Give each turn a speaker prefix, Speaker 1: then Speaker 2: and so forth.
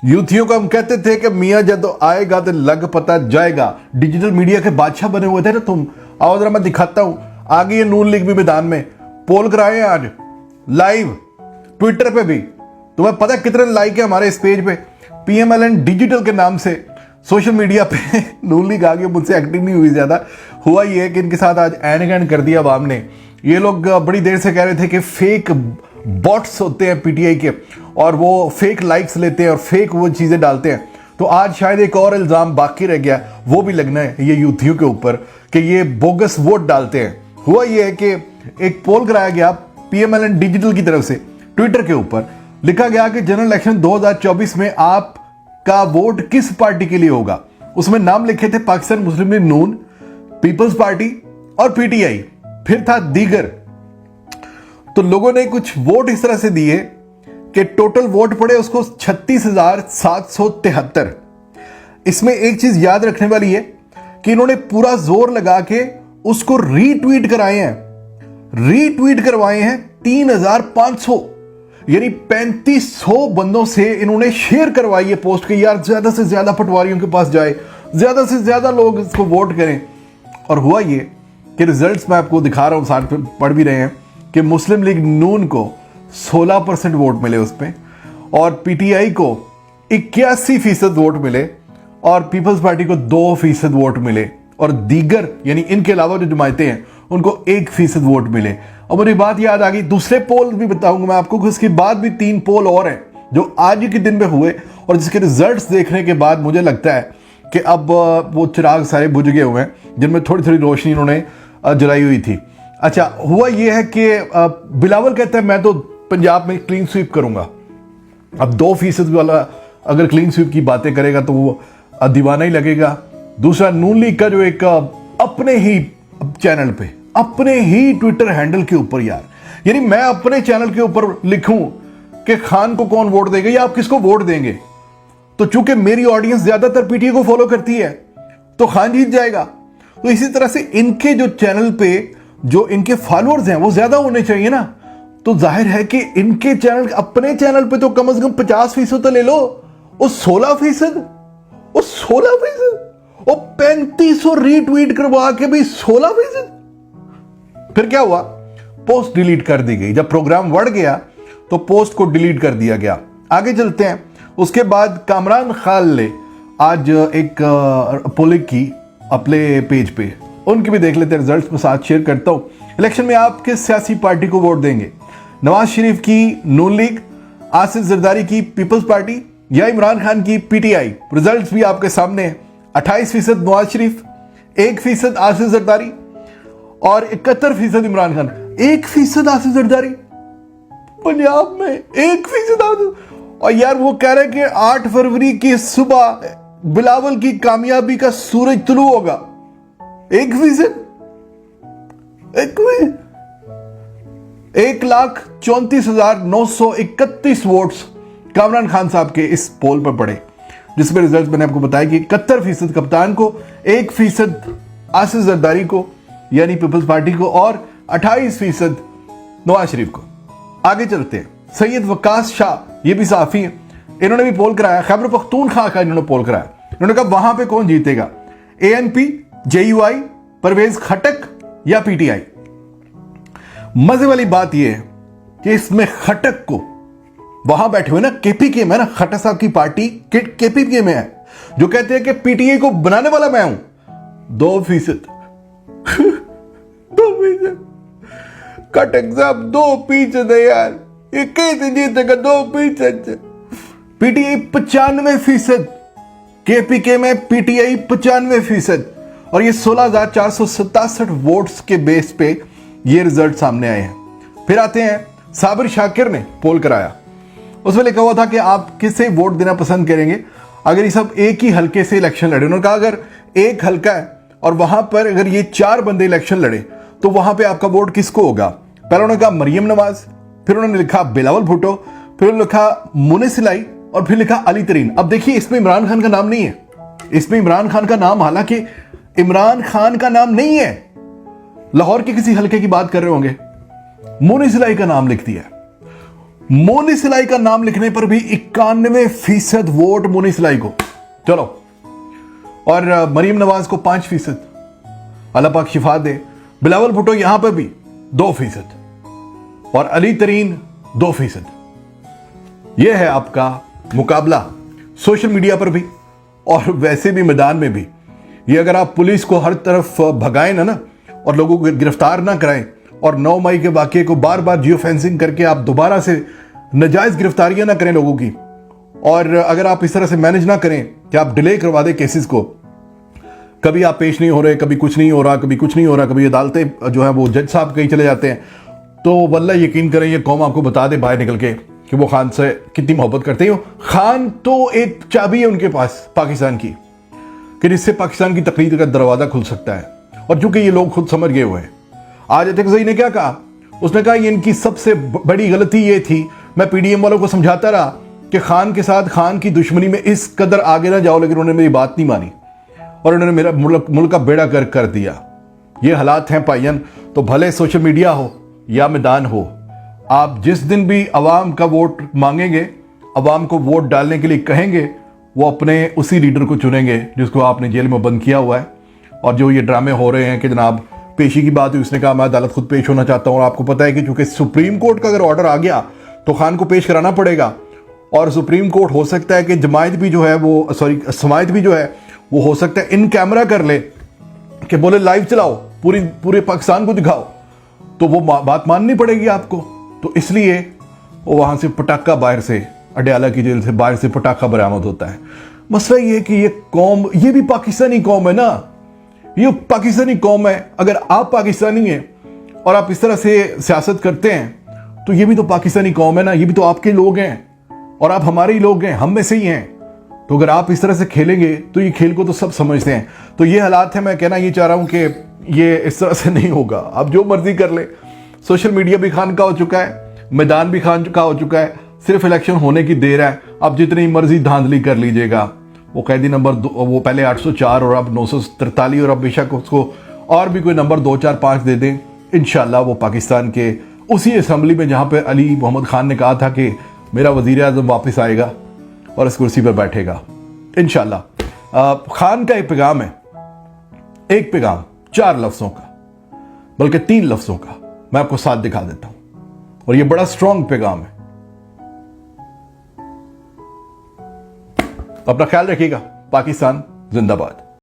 Speaker 1: यूथियों को हम कहते थे कि मियाँ जब तो आएगा तो लग पता जाएगा। डिजिटल मीडिया के बादशाह बने हुए थे ना तुम। आओ जरा मैं दिखाता हूं। आगे ये नून लीग भी मैदान में पोल कराए हैं आज लाइव ट्विटर पे भी। तुम्हें पता है कितने लाइक है हमारे इस पेज पे PMLN डिजिटल के नाम से सोशल मीडिया पे। नून लीग आगे मुझसे एक्टिव नहीं हुई ज्यादा। हुआ ये है कि इनके साथ आज एंड कर दिया अवाम ने। ये लोग बड़ी देर से कह रहे थे कि फेक बॉट्स होते हैं PTI के और वो फेक लाइक्स लेते हैं और फेक वो चीजें डालते हैं। तो आज शायद एक और इल्जाम बाकी रह गया, वो भी लगना है ये यूथियों के ऊपर कि ये बोगस वोट डालते हैं। हुआ ये है कि एक पोल कराया गया PMLN डिजिटल की तरफ से ट्विटर के ऊपर। लिखा गया कि जनरल इलेक्शन 2024 में आपका वोट किस पार्टी के लिए होगा। उसमें नाम लिखे थे पाकिस्तान मुस्लिम लीग नून, पीपल्स पार्टी और PTI, फिर था दीगर। तो लोगों ने कुछ वोट इस तरह से दिए कि टोटल वोट पड़े उसको 36,773। इसमें एक चीज याद रखने वाली है कि इन्होंने पूरा जोर लगा के उसको रीट्वीट कराए हैं। रीट्वीट करवाए हैं 3,500, यानी 3,500 बंदों से इन्होंने शेयर करवाई है पोस्ट के यार ज्यादा से ज्यादा पटवारियों के पास जाए, ज्यादा से ज्यादा लोग इसको वोट करें। और हुआ ये कि रिजल्ट्स मैं आपको दिखा रहा हूं, साथ में पढ़ भी रहे हैं कि मुस्लिम लीग नून को 16% वोट मिले उस पे और PTI को 81% वोट मिले और पीपल्स पार्टी को 2% वोट मिले और दीगर यानी इनके अलावा जो जमायतें हैं उनको 1% वोट मिले। और मुझे बात याद आ गई, दूसरे पोल भी बताऊंगा मैं आपको कि उसके बाद भी 3 पोल और हैं जो आज के दिन में हुए और जिसके रिजल्ट्स देखने के बाद मुझे लगता है कि अब वो चिराग सारे बुझ गए हुए हैं जिनमें थोड़ी थोड़ी रोशनी उन्होंने जलाई हुई थी। अच्छा, हुआ ये है कि बिलावल कहता है मैं तो पंजाब में क्लीन स्वीप करूंगा। अब 2% वाला अगर क्लीन स्वीप की बातें करेगा तो वो दीवाना ही लगेगा। दूसरा नून लीग का जो एक अपने ही चैनल पे अपने ही ट्विटर हैंडल के ऊपर यार, यानी मैं अपने चैनल के ऊपर लिखूं कि खान को कौन वोट देगा या आप किसको वोट देंगे, तो चूंकि मेरी ऑडियंस ज्यादातर PTI को फॉलो करती है तो खान जीत जाएगा। तो इसी तरह से इनके जो चैनल पे जो इनके फॉलोअर्स हैं वो ज्यादा होने चाहिए ना। तो जाहिर है कि इनके चैनल अपने चैनल पे तो कम से कम 50% तो ले लो। वो 16%, वो 16%, वो 3,500 रीट्वीट करवा के भी 16%। फिर क्या हुआ, पोस्ट डिलीट कर दी गई। जब प्रोग्राम बढ़ गया तो पोस्ट को डिलीट कर दिया गया। आगे चलते हैं। उसके बाद कामरान खान ने आज एक पोलिंग की अपने पेज पे, उनकी भी देख लेते हैं रिजल्ट्स में साथ शेयर करता हूं। इलेक्शन में आप किस सियासी पार्टी को वोट देंगे? नवाज शरीफ की नून लीग, आसिफ जरदारी की पीपल्स पार्टी या इमरान खान की PTI? रिजल्ट्स भी आपके सामने हैं। 28% नवाज शरीफ, 1% आसिफ जरदारी और 71% इमरान खान। 1% आसिफ जरदारी पंजाब में, 1% आसिफ। और यार वो कह रहे हैं कि 8 फरवरी की सुबह बिलावल की कामयाबी का सूरज तुलू होगा। 1%, 1,34,931 वोट्स कामरान खान साहब के इस पोल पर पड़े, जिसमें रिजल्ट मैंने आपको बताया कि 71% कप्तान को, 1% आसिफ जरदारी को यानी पीपल्स पार्टी को और 28% नवाज शरीफ को। आगे चलते हैं। सैयद वकास शाह, ये भी सहाफी हैं, इन्होंने भी पोल कराया। खैबर पख्तूनख्वा का इन्होंने पोल कराया। इन्होंने कहा वहां पे कौन जीतेगा, ANP, JUI, परवेज खटक या PTI? मजे वाली बात यह है कि इसमें खटक को वहां बैठे हुए ना KPK में, ना खट्टर साहब की पार्टी KPK में है, जो कहते हैं कि PTI को बनाने वाला मैं हूं। 2% 2%। खटक साहब 2% है यार, ये कैसे जीतेगा 2%? PTI 95%, KPK में PTI 95% और ये 16,467 वोट्स के बेस पे ये रिजल्ट सामने आए हैं। फिर आते हैं, साबिर शाकिर ने पोल कराया। उसमें लिखा हुआ था कि आप किसे वोट देना पसंद करेंगे अगर ये सब एक ही हल्के से इलेक्शन लड़े। उन्होंने कहा अगर एक हल्का है और वहां पर अगर ये 4 बंदे इलेक्शन लड़े तो वहां पे आपका वोट किसको होगा? पहले उन्होंने कहा मरियम नवाज, फिर उन्होंने लिखा बिलावल भुट्टो, फिर उन्होंने लिखा मुनिस इलाई और फिर लिखा अली तरीन। अब देखिए इसमें इमरान खान का नाम नहीं है, इसमें इमरान खान का नाम, हालांकि इमरान खान का नाम नहीं है, लाहौर के किसी हल्के की बात कर रहे होंगे, मुनिस इलाई का नाम लिख दिया। मोनी सिलाई का नाम लिखने पर भी 91% वोट मोनी सिलाई को। चलो, और मरीम नवाज को 5%, अल्लाह पाक शिफा दे। बिलावल भुट्टो यहां पर भी 2% और अली तरीन 2%। यह है आपका मुकाबला सोशल मीडिया पर भी और वैसे भी मैदान में भी। ये अगर आप पुलिस को हर तरफ भगाएं ना और लोगों को गिरफ्तार ना कराएं और 9 मई के वाकये को बार बार जियो फेंसिंग करके आप दोबारा से नाजायज गिरफ्तारियां ना करें लोगों की, और अगर आप इस तरह से मैनेज ना करें कि आप डिले करवा दें केसेस को, कभी आप पेश नहीं हो रहे, कभी कुछ नहीं हो रहा, कभी कुछ नहीं हो रहा, कभी अदालतें जो है वो जज साहब कहीं चले जाते हैं, तो वल्ला यकीन करें ये कौम आपको बता दे बाहर निकल के कि वो खान से कितनी मोहब्बत करते हैं। खान तो एक चाबी है उनके पास पाकिस्तान की, कि जिससे पाकिस्तान की तकरीर का दरवाजा खुल सकता है। और चूंकि ये लोग खुद समझ गए हुए हैं। आज अतकज़ई ने क्या कहा, उसने कहा ये इनकी सबसे बड़ी गलती ये थी, मैं पीडीएम वालों को समझाता रहा कि खान के साथ खान की दुश्मनी में इस कदर आगे ना जाओ, लेकिन उन्होंने मेरी बात नहीं मानी और उन्होंने मेरा मुल्क का बेड़ा गर्क कर दिया। ये हालात हैं भाईयन। तो भले सोशल मीडिया हो या मैदान हो, आप जिस दिन भी अवाम का वोट मांगेंगे, अवाम को वोट डालने के लिए कहेंगे, वो अपने उसी लीडर को चुनेंगे जिसको आपने जेल में बंद किया हुआ है। और जो ये ड्रामे हो रहे हैं कि जनाब पेशी की बात हुई, उसने कहा मैं अदालत खुद पेश होना चाहता हूँ, और आपको पता है कि चूंकि सुप्रीम कोर्ट का अगर ऑर्डर आ गया तो खान को पेश कराना पड़ेगा। और सुप्रीम कोर्ट हो सकता है कि जमायत भी जो है वो समायत भी जो है वो हो सकता है इन कैमरा कर ले कि बोले लाइव चलाओ, पूरे पाकिस्तान को दिखाओ, तो वो बात माननी पड़ेगी आपको। तो इसलिए वो वहां से पटाखा बाहर से, अडयाला की जेल से बाहर से पटाखा बरामद होता है। मसला ये है कि ये कौम, ये भी पाकिस्तानी कौम है ना, ये पाकिस्तानी कौम है। अगर आप पाकिस्तानी हैं और आप इस तरह से सियासत करते हैं तो ये भी तो पाकिस्तानी कौम है ना, ये भी तो आपके लोग हैं और आप हमारे ही लोग हैं, हम में से ही हैं। तो अगर आप इस तरह से खेलेंगे तो ये खेल को तो सब समझते हैं। तो ये हालात है। मैं कहना ये चाह रहा हूं कि ये इस तरह से नहीं होगा। आप जो मर्जी कर ले, सोशल मीडिया भी खान का हो चुका है, मैदान भी खान का हो चुका है, सिर्फ इलेक्शन होने की देर है। आप जितनी मर्जी धांधली कर लीजिएगा। वो कैदी नंबर वो पहले 804 और अब 943, और अब बेशक उसको और भी कोई नंबर 2 4 5 दे दें, इंशाल्लाह वो पाकिस्तान के उसी असेंबली में जहां पे अली मोहम्मद खान ने कहा था कि मेरा वजीर आजम वापस आएगा और इस कुर्सी पर बैठेगा इंशाल्लाह। खान का एक पैगाम है, एक पैगाम 4 लफ्जों का, बल्कि 3 लफ्जों का, मैं आपको साथ दिखा देता हूं और यह बड़ा स्ट्रांग पैगाम है। अपना ख्याल रखिएगा। पाकिस्तान जिंदाबाद।